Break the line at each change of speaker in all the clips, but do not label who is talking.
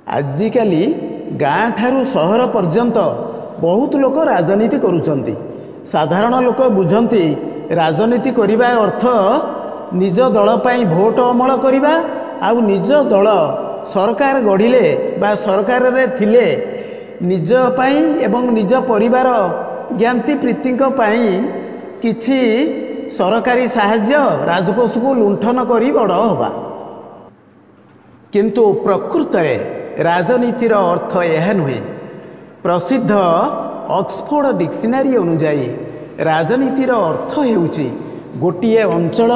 आजिकाली गाँ ठारू सहर पर्यंत बहुत लोक राजनीति करुचंती। साधारण लोक बुझंती राजनीति करिबा अर्थ निज दल पाई भोट अमल करिबा आउ निज दल सरकार गढ़िले बा सरकार रे थिले निज पाई एवं निज परिवार ज्ञाति प्रीतिंक पाई किछि सरकारी साहाय्य राजकोष को लुंठन करी बड़ हवा। किंतु प्रकृत में राजनीतिर अर्थ यह नुहे। प्रसिद्ध ऑक्सफोर्ड डिक्शनरी अनुजाई राजनीतिर अर्थ हेउची गोटिए अंचल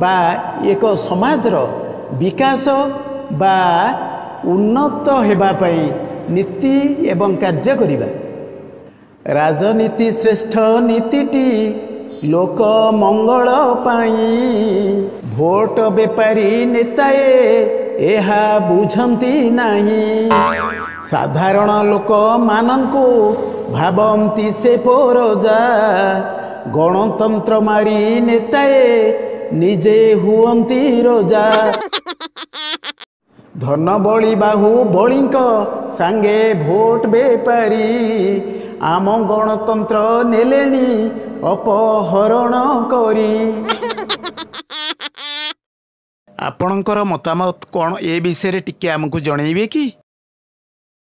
बा एक समाजर विकास बा उन्नत हेबा पई नीति एवं कार्य करिबा। राजनीति श्रेष्ठ नीतिटी लोक मंगल पाई। भोट बेपारी नेताए एहा बुझंती नहीं। साधारण लोक मानंकु भावंती से पोरजा। गणतंत्र मारी नेताए निजे हुअंती रोजा। धन बली बाहु बलिंक सांगे भोट बेपारी। आम गणतंत्र नेलेनी अपहरण करी। आपणकर मतामत कौन ए विषय टिके आमको जनइबे कि?